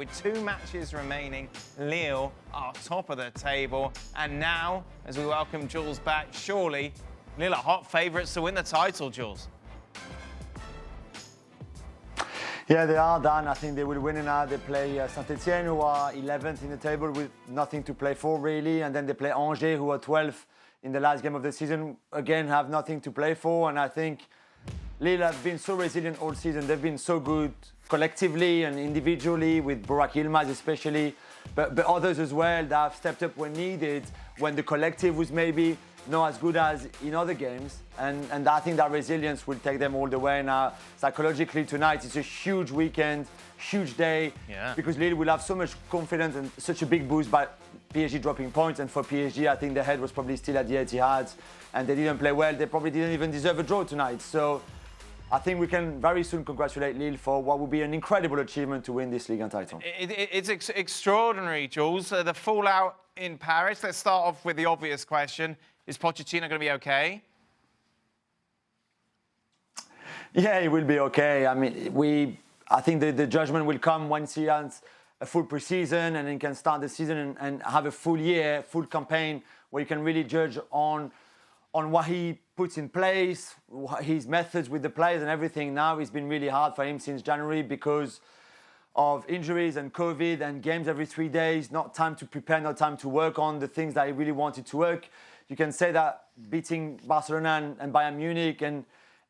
With 2 matches remaining, Lille are top of the table. And now, as we welcome Jules back, surely Lille are hot favourites to win the title, Jules. Yeah, they are, Dan. I think they will win it now. They play Saint-Etienne, who are 11th in the table with nothing to play for, really. And then they play Angers, who are 12th in the last game of the season. Again, have nothing to play for. And I think Lille have been so resilient all season. They've been so good collectively and individually, with Burak Yilmaz especially, but others as well that have stepped up when needed, when the collective was maybe not as good as in other games. And I think that resilience will take them all the way now. Psychologically tonight, it's a huge weekend, huge day, because Lille will have so much confidence and such a big boost by PSG dropping points. And for PSG, I think the head was probably still at the Etihad and they didn't play well. They probably didn't even deserve a draw tonight. So I think we can very soon congratulate Lille for what would be an incredible achievement to win this Ligue 1 title. It's extraordinary, Jules. The fallout in Paris. Let's start off with the obvious question. Is Pochettino going to be okay? Yeah, he will be okay. I mean, I think the judgment will come once he has a full pre-season and he can start the season and have a full year, full campaign, where you can really judge on what he puts in place, his methods with the players and everything. Now it's been really hard for him since January because of injuries and COVID and games every 3 days, not time to prepare, not time to work on the things that he really wanted to work. You can say that beating Barcelona and Bayern Munich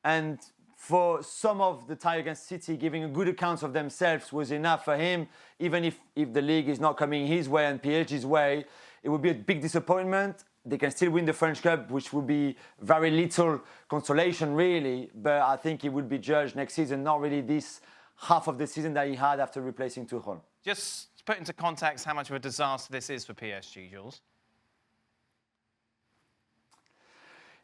and for some of the tie against City, giving a good account of themselves was enough for him. Even if the league is not coming his way and PSG's way, it would be a big disappointment. They can still win the French Cup, which would be very little consolation, really. But I think he would be judged next season, not really this half of the season that he had after replacing Tuchel. Just to put into context how much of a disaster this is for PSG, Jules.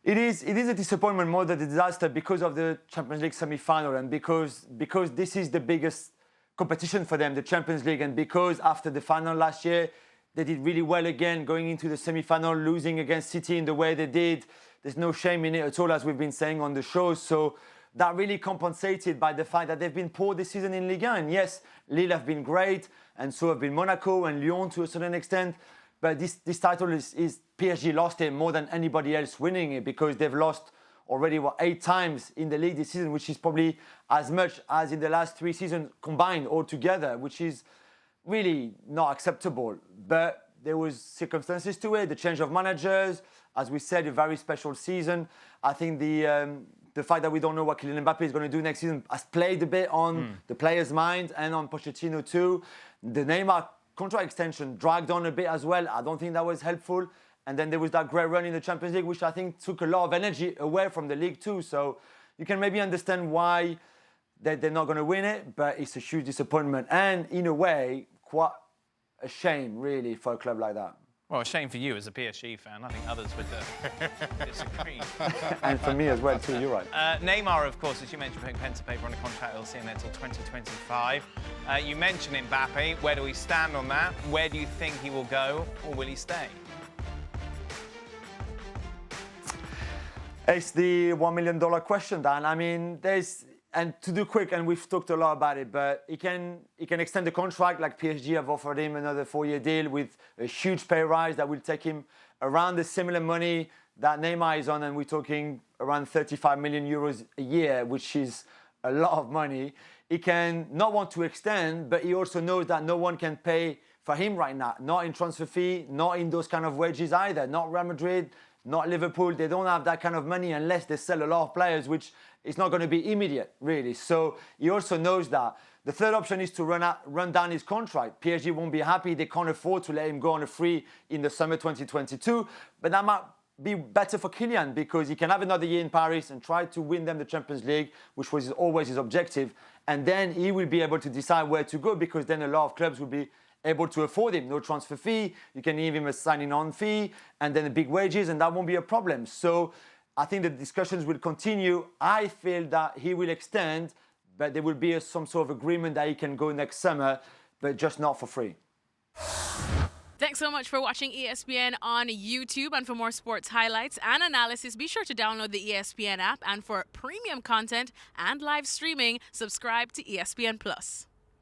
It is a disappointment more than a disaster because of the Champions League semi-final and because this is the biggest competition for them, the Champions League, and because after the final last year, they did really well again, going into the semi-final, losing against City in the way they did. There's no shame in it at all, as we've been saying on the show. So that really compensated by the fact that they've been poor this season in Ligue 1. And yes, Lille have been great, and so have been Monaco and Lyon to a certain extent. But this title is PSG lost it more than anybody else winning it, because they've lost already 8 times in the league this season, which is probably as much as in the last 3 seasons combined altogether, which is really not acceptable. But there was circumstances to it, the change of managers, as we said, a very special season. I think the fact that we don't know what Kylian Mbappe is going to do next season has played a bit on the players' mind and on Pochettino too. The Neymar contract extension dragged on a bit as well. I don't think that was helpful. And then there was that great run in the Champions League, which I think took a lot of energy away from the league too. So you can maybe understand why they're not going to win it, but it's a huge disappointment. And in a way, quite a shame, really, for a club like that. Well, a shame for you as a PSG fan. I think others would disagree. And for me as well, too, you're right. Neymar, of course, as you mentioned, putting pen to paper on a contract he'll see him there until 2025. You mentioned Mbappe. Where do we stand on that? Where do you think he will go, or will he stay? It's the $1 million question, Dan. I mean, and to do quick, and we've talked a lot about it, but he can extend the contract, like PSG have offered him another 4-year deal with a huge pay rise that will take him around the similar money that Neymar is on, and we're talking around 35 million euros a year, which is a lot of money. He can not want to extend, but he also knows that no one can pay for him right now, not in transfer fee, not in those kind of wages either, not Real Madrid, not Liverpool. They don't have that kind of money unless they sell a lot of players, which is not going to be immediate, really. So he also knows that. The third option is to run down his contract. PSG won't be happy. They can't afford to let him go on a free in the summer 2022. But that might be better for Kylian, because he can have another year in Paris and try to win them the Champions League, which was always his objective. And then he will be able to decide where to go, because then a lot of clubs will be able to afford him. No transfer fee, you can give him a signing-on fee, and then the big wages, and that won't be a problem. So I think the discussions will continue. I feel that he will extend, but there will be some sort of agreement that he can go next summer, but just not for free. Thanks so much for watching ESPN on YouTube. And for more sports highlights and analysis, be sure to download the ESPN app. And for premium content and live streaming, subscribe to ESPN+.